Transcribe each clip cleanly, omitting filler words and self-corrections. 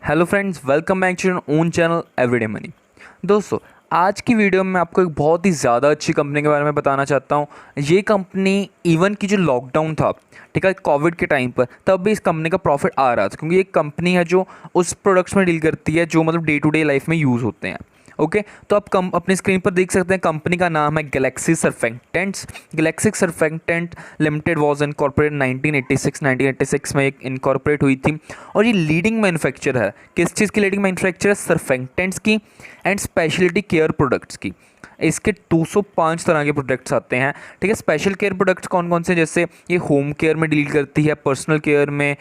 Hello friends, welcome back to your own channel everyday money. दोस्तों, आज की video में मैं आपको एक बहुत ही ज़्यादा अच्छी कंपनी के बारे में बताना चाहता हूँ। ये कंपनी इवन की जो लॉकडाउन था, ठीक है, कोविड के टाइम पर, तब भी इस कंपनी का प्रॉफिट आ रहा था, क्योंकि ये कंपनी है जो उस प्रोडक्ट्स में डील करती है जो मतलब डे टू डे लाइफ में यूज़ होते हैं। ओके, तो आप अपनी स्क्रीन पर देख सकते हैं कंपनी का नाम है Galaxy surfactants. Galaxy surfactant limited was incorporate 1986 में एक इनकॉर्पोरेट हुई थी। और ये लीडिंग मैन्युफैक्चर है। किस चीज़ की लीडिंग मैन्युफैक्चर है? सर्फेक्टेंट्स की एंड स्पेशलिटी केयर प्रोडक्ट्स की। इसके 205 तरह के प्रोडक्ट्स आते हैं, ठीक है। स्पेशल केयर प्रोडक्ट्स कौन कौन से? जैसे ये होम केयर में डील करती है, पर्सनल केयर में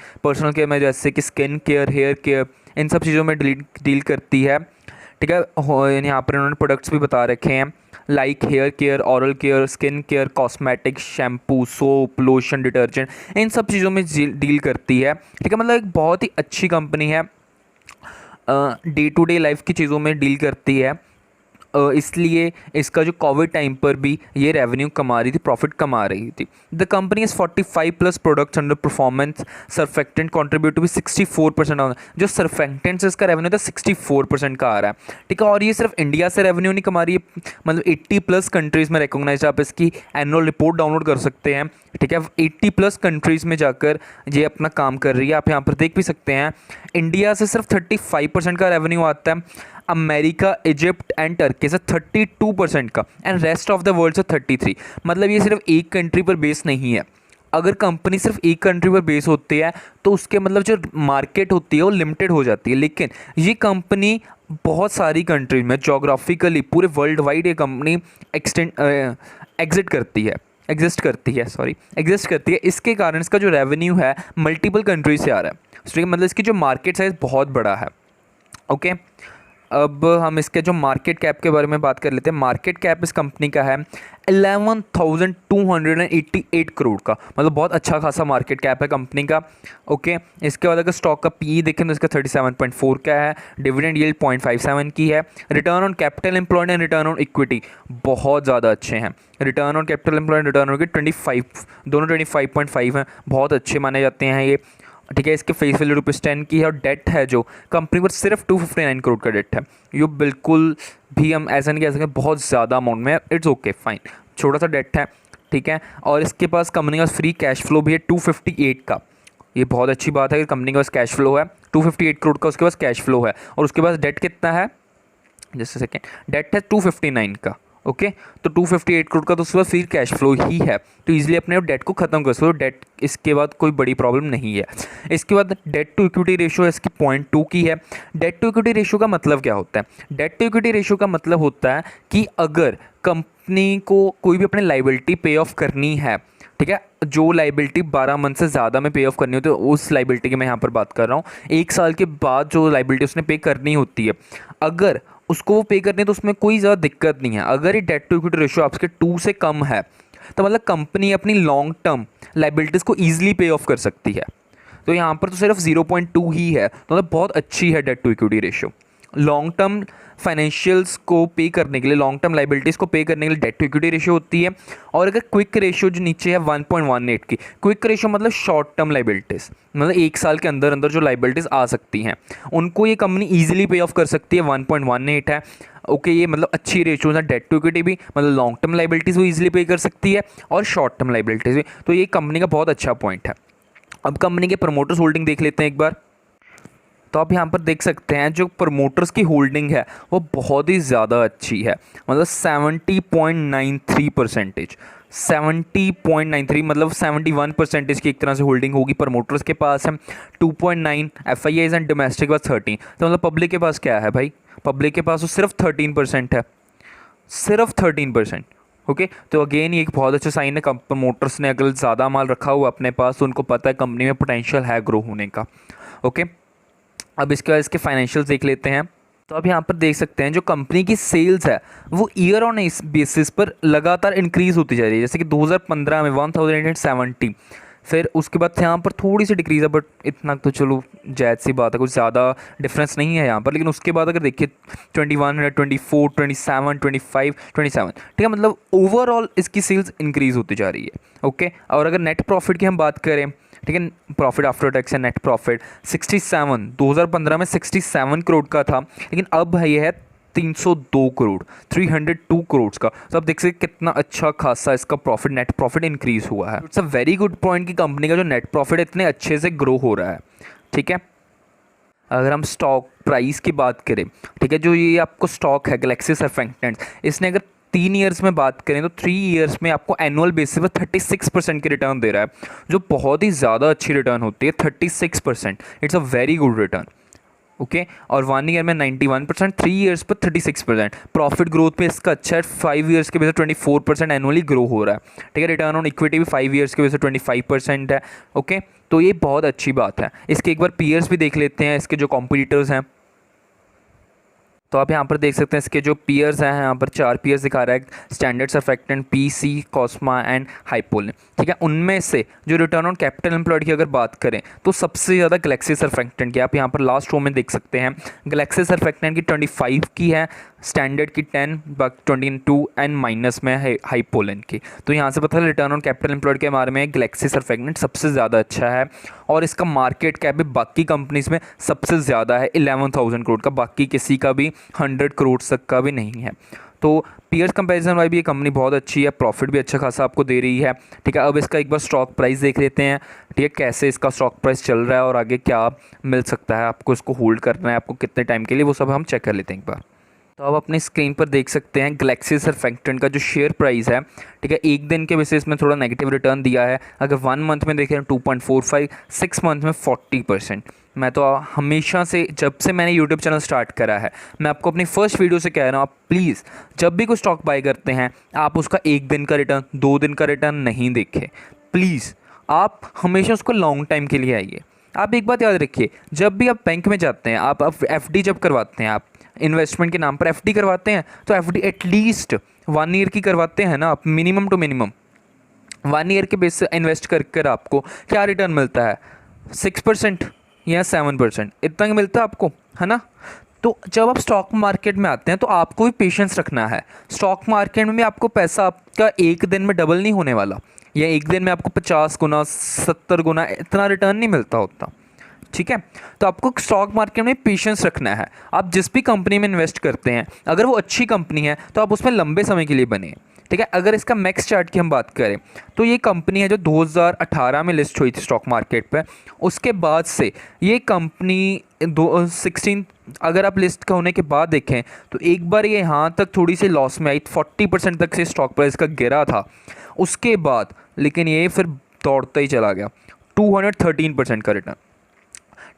जैसे कि स्किन केयर, हेयर केयर, इन सब चीज़ों में डील करती है, ठीक है। यहाँ पर उन्होंने प्रोडक्ट्स भी बता रखे हैं, like hair care, oral care, skin care, cosmetic, shampoo, soap, lotion, detergent, इन सब चीज़ों में डील करती है, ठीक है। मतलब एक बहुत ही अच्छी कंपनी है, डे टू डे लाइफ की चीज़ों में डील करती है। इसलिए इसका जो कोविड टाइम पर भी ये रेवेन्यू कमा रही थी, प्रॉफिट कमा रही थी। The company is 45 plus products under performance. Surfactant contribute to भी 64%। जो सर्फेक्टेंट्स इसका रेवेन्यू था 64% का आ रहा है, ठीक है। और ये सिर्फ इंडिया से रेवेन्यू नहीं कमा रही है, मतलब 80 प्लस कंट्रीज़ में रिकॉग्नाइज। आप इसकी एनुअल रिपोर्ट डाउनलोड कर सकते हैं, ठीक है। 80 प्लस कंट्रीज़ में जाकर ये अपना काम कर रही है। आप यहाँ पर देख भी सकते हैं, इंडिया से सिर्फ 35% का रेवेन्यू आता है, अमेरिका, इजिप्ट एंड टर्की से 32% का, and rest of the world से 33। मतलब ये सिर्फ एक कंट्री पर बेस नहीं है। अगर कंपनी सिर्फ एक कंट्री पर बेस होती है तो उसके मतलब जो मार्केट होती है वो लिमिटेड हो जाती है, लेकिन ये कंपनी बहुत सारी कंट्रीज में जोग्राफिकली पूरे वर्ल्ड वाइड ये कंपनी एग्जिस्ट करती है। इसके कारण इसका जो रेवेन्यू है मल्टीपल कंट्रीज से आ रहा है, ठीक है। मतलब इसकी जो मार्केट साइज बहुत बड़ा है। ओके, अब हम इसके जो मार्केट कैप के बारे में बात कर लेते हैं। मार्केट कैप इस कंपनी का है 11,288 करोड़ का, मतलब बहुत अच्छा खासा मार्केट कैप है कंपनी का। ओके, इसके बाद अगर स्टॉक का पी देखें तो इसका 37.4 का है, डिविडेंड यील्ड 0.57 की है, return on capital employed and return on equity बहुत ज़्यादा अच्छे हैं। Return on capital employed, return on 25, दोनों 25.5 हैं, बहुत अच्छे माने जाते हैं ये, ठीक है। इसके फेस वैल्यू ₹10 की है, और डेट है जो कंपनी पर सिर्फ 259 करोड़ का डेट है। ये बिल्कुल भी हम ऐसा नहीं कह सकते बहुत ज़्यादा अमाउंट में, इट्स ओके फाइन, छोटा सा डेट है, ठीक है। और इसके पास कंपनी का फ्री कैश फ्लो भी है 258 का। ये बहुत अच्छी बात है कि कंपनी के पास कैश फ्लो है 258 करोड़ का, उसके पास कैश फ्लो है। और उसके पास डेट कितना है? जस्ट सेकेंड, डेट है 259 का। ओके, तो 258 करोड़ का तो उसके बाद फिर कैश फ्लो ही है, तो इजीली अपने डेट को खत्म कर सकते हो। डेट इसके बाद कोई बड़ी प्रॉब्लम नहीं है। इसके बाद डेट टू इक्विटी रेशियो इसकी 0.2 की है। डेट टू इक्विटी रेशियो का मतलब क्या होता है? डेट टू इक्विटी रेशियो का मतलब होता है कि अगर कंपनी को कोई भी अपनी लाइबिलिटी पे ऑफ करनी है, ठीक है, जो लाइबिलिटी 12 मंथ से ज़्यादा में पे ऑफ करनी होती है, उस लाइबिलिटी की मैं यहाँ पर बात कर रहा हूँ। 1 साल के बाद जो लाइबिलिटी उसने पे करनी होती है, अगर उसको वो पे करनी है तो उसमें कोई ज़्यादा दिक्कत नहीं है। अगर ये डेट टू इक्विटी रेशियो आपके 2 से कम है तो मतलब कंपनी अपनी लॉन्ग टर्म लाइबिलिटीज़ को ईजिली पे ऑफ कर सकती है। तो यहाँ पर तो सिर्फ 0.2 ही है, तो मतलब बहुत अच्छी है debt to equity ratio. Long term financials को पे करने के लिए, लॉन्ग टर्म लाइबिलिटीज़ को पे करने के लिए डेट टू इक्विटी रेशियो होती है। और अगर क्विक रेशियो जो नीचे है 1.18 की, क्विक रेशियो मतलब शॉर्ट टर्म लाइबिलिटीज़, मतलब 1 साल के अंदर अंदर जो लाइबिलिटीज़ आ सकती हैं उनको ये कंपनी ईजिली पे ऑफ कर सकती है, 1.18 है। ओके, ये मतलब अच्छी रेशियो है डेट टू इक्विटी भी, मतलब लॉन्ग टर्म लाइबिलिटीज़ वो ईजिली पे कर सकती है और शॉर्ट टर्म लाइबिलिटीज़ भी। तो ये कंपनी का बहुत अच्छा पॉइंट है। अब कंपनी के प्रमोटर्स होल्डिंग देख लेते हैं एक बार। तो आप यहाँ पर देख सकते हैं जो प्रमोटर्स की होल्डिंग है वो बहुत ही ज़्यादा अच्छी है, मतलब 70.93%। 70.93 मतलब 71% की एक तरह से होल्डिंग होगी प्रमोटर्स के पास है। 2.9 FIIs एंड डोमेस्टिक के पास 13। तो मतलब पब्लिक के पास क्या है भाई? पब्लिक के पास तो सिर्फ 13% है, सिर्फ 13%। ओके, तो अगेन ये एक बहुत अच्छा साइन है। प्रमोटर्स ने अगर ज़्यादा माल रखा हुआ अपने पास तो उनको पता है कंपनी में पोटेंशियल है ग्रो होने का। ओके, अब इसके बाद इसके फाइनेंशियल्स देख लेते हैं। तो अब यहाँ पर देख सकते हैं जो कंपनी की सेल्स है वो ईयर ऑन बेसिस पर लगातार इंक्रीज होती जा रही है। जैसे कि 2015 में 1870, फिर उसके बाद यहाँ पर थोड़ी सी डिक्रीज है, बट इतना तो चलो जायज़ सी बात है, कुछ ज़्यादा डिफरेंस नहीं है यहाँ पर। लेकिन उसके बाद अगर देखिए 21, 24, 27, 25, 27, ठीक है, मतलब ओवरऑल इसकी सेल्स इंक्रीज होती जा रही है। ओके, और अगर नेट प्रॉफिट की हम बात करें, ठीक है। प्रॉफिट आफ्टर टैक्स है नेट प्रॉफिट 67, 2015 में 67 करोड़ का था, लेकिन अब है ये है 302 करोड़, 302 करोड़ का। तो आप देख सकते कितना अच्छा खासा इसका प्रॉफिट, नेट प्रॉफिट इंक्रीज हुआ है। It's a very good point कि कंपनी का जो नेट प्रॉफिट इतने अच्छे से ग्रो हो रहा है, ठीक है। अगर हम स्टॉक प्राइस की बात करें, ठीक है, जो ये आपको स्टॉक है गैलेक्सी सर्फैक्टेंट्स, इसने अगर 3 ईयर्स में बात करें तो 3 ईयर्स में आपको एनुअल बेसिस पर 36% की रिटर्न दे रहा है, जो बहुत ही ज़्यादा अच्छी रिटर्न होती है। 36%, it's a very good return, okay. और 1 ईयर में 91%, 3 ईयर्स पर 36%। प्रॉफिट ग्रोथ पे इसका अच्छा है, 5 ईयर्स के बेस 24% एनुअली ग्रो हो रहा है, ठीक है। रिटर्न ऑन इक्विटी भी 5 ईयर्स के बेस 25% है, ओके। तो ये बहुत अच्छी बात है। इसके एक बार पीयर्स भी देख लेते हैं, इसके जो कॉम्पिटिटर्स हैं। तो आप यहाँ पर देख सकते हैं इसके जो पीयर्स हैं, यहाँ पर 4 पीयर्स दिखा रहा है, स्टैंडर्ड सर्फैक्टेंट, पीसी, कॉस्मा एंड हाइपोलिन, ठीक है। उनमें से जो रिटर्न ऑन कैपिटल एम्प्लॉयड की अगर बात करें तो सबसे ज़्यादा गैलेक्सी सर्फैक्टेंट की, आप यहाँ पर लास्ट रो में देख सकते हैं, गैलेक्सी सर्फैक्टेंट की 25 की है, स्टैंडर्ड की 10, 22 एंड माइनस में है हाइपोलिन की। तो यहाँ से पता है रिटर्न ऑन कैपिटल एम्प्लॉयड के बारे में गैलेक्सी सर्फैक्टेंट सबसे ज़्यादा अच्छा है, और इसका मार्केट कैप भी बाकी कंपनीज में सबसे ज़्यादा है, 11,000 करोड़ का, बाकी किसी का भी 100 करोड़ तक का भी नहीं है। तो पीयर्स कंपैरिजन वाइज भी ये कंपनी बहुत अच्छी है, प्रॉफिट भी अच्छा खासा आपको दे रही है, ठीक है। अब इसका एक बार स्टॉक प्राइस देख लेते हैं, ठीक है, कैसे इसका स्टॉक प्राइस चल रहा है और आगे क्या मिल सकता है, आपको इसको होल्ड करना है आपको कितने टाइम के लिए, वो सब हम चेक कर लेते हैं एक बार। तो अब अपनी स्क्रीन पर देख सकते हैं गैलेक्सी सर्फैक्टेंट का जो शेयर प्राइस है, ठीक है, एक दिन के बेसिस में थोड़ा नेगेटिव रिटर्न दिया है। अगर 1 मंथ में देखें 2.45, 6 मंथ में 40%। मैं तो हमेशा से, जब से मैंने यूट्यूब चैनल स्टार्ट करा है, मैं आपको अपनी फर्स्ट वीडियो से कह रहा हूँ, आप प्लीज़ जब भी कोई स्टॉक बाय करते हैं आप उसका 1 दिन का रिटर्न, 2 दिन का रिटर्न नहीं देखें प्लीज़। आप हमेशा उसको लॉन्ग टाइम के लिए आइए। आप एक बात याद रखिए, जब भी आप बैंक में जाते हैं, आप एफडी जब करवाते हैं, आप इन्वेस्टमेंट के नाम पर एफडी करवाते हैं, तो एफडी एटलीस्ट 1 ईयर की करवाते हैं ना आप, मिनिमम टू मिनिमम 1 ईयर के बेस से इन्वेस्ट कर आपको क्या रिटर्न मिलता है, 6% या 7%, इतना ही मिलता है आपको, है ना। तो जब आप स्टॉक मार्केट में आते हैं तो आपको भी पेशेंस रखना है। स्टॉक मार्केट में भी आपको पैसा आपका एक दिन में डबल नहीं होने वाला, या एक दिन में आपको 50 गुना 70 गुना इतना रिटर्न नहीं मिलता होता, ठीक है। तो आपको स्टॉक मार्केट में पेशेंस रखना है। आप जिस भी कंपनी में इन्वेस्ट करते हैं, अगर वो अच्छी कंपनी है तो आप उसमें लंबे समय के लिए बने, ठीक है। अगर इसका मैक्स चार्ट की हम बात करें तो ये कंपनी है जो 2018 में लिस्ट हुई थी स्टॉक मार्केट पे, उसके बाद से ये कंपनी 16, अगर आप लिस्ट होने के बाद देखें तो एक बार ये यहाँ तक थोड़ी सी लॉस में आई, 40% तक से स्टॉक प्राइस का गिरा था उसके बाद, लेकिन ये फिर दौड़ता ही चला गया, 213% का रिटर्न,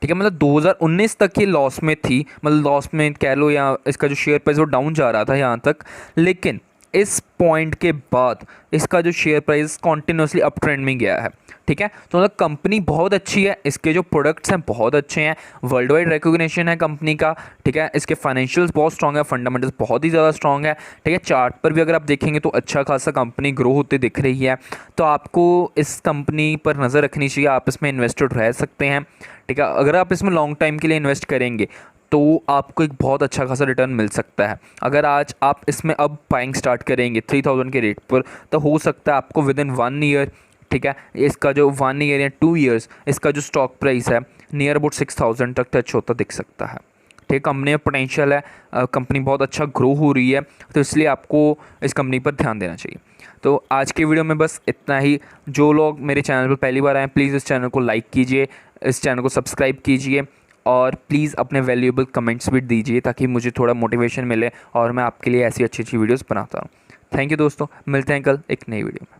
ठीक है। मतलब 2019 तक ये लॉस में थी, मतलब लॉस में कह लो, या इसका जो शेयर प्राइस वो डाउन जा रहा था यहाँ तक, लेकिन इस पॉइंट के बाद इसका जो share price continuously up trend में गया है, ठीक है। तो मतलब कंपनी बहुत अच्छी है, इसके जो प्रोडक्ट्स हैं बहुत अच्छे हैं, वर्ल्ड वाइड रिकॉग्निशन है कंपनी का, ठीक है। इसके फाइनेंशियल्स बहुत स्ट्रॉन्ग है, फंडामेंटल्स बहुत ही ज़्यादा स्ट्रॉन्ग है, ठीक है। चार्ट पर भी अगर आप देखेंगे तो अच्छा खासा कंपनी ग्रो होते दिख रही है। तो आपको इस कंपनी पर नज़र रखनी चाहिए, आप इसमें इन्वेस्टेड रह सकते हैं, ठीक है। अगर आप इसमें लॉन्ग टाइम के लिए इन्वेस्ट करेंगे तो आपको एक बहुत अच्छा खासा रिटर्न मिल सकता है। अगर आज आप इसमें अब बाइंग स्टार्ट करेंगे 3000 के रेट पर, तो हो सकता है आपको विद इन 1 ईयर, ठीक है, इसका जो 1 ईयर या 2 ईयर्स इसका जो स्टॉक प्राइस है नियर अबाउट 6000 तक टच होता दिख सकता है, ठीक है। कंपनी में पोटेंशियल है, कंपनी बहुत अच्छा ग्रो हो रही है, तो इसलिए आपको इस कंपनी पर ध्यान देना चाहिए। तो आज की वीडियो में बस इतना ही। जो लोग मेरे चैनल पर पहली बार आए प्लीज़ इस चैनल को लाइक कीजिए, इस चैनल को सब्सक्राइब कीजिए, और प्लीज़ अपने वैल्यूएबल कमेंट्स भी दीजिए ताकि मुझे थोड़ा मोटिवेशन मिले और मैं आपके लिए ऐसी अच्छी अच्छी वीडियोस बनाता हूँ। थैंक यू दोस्तों, मिलते हैं कल एक नई वीडियो में।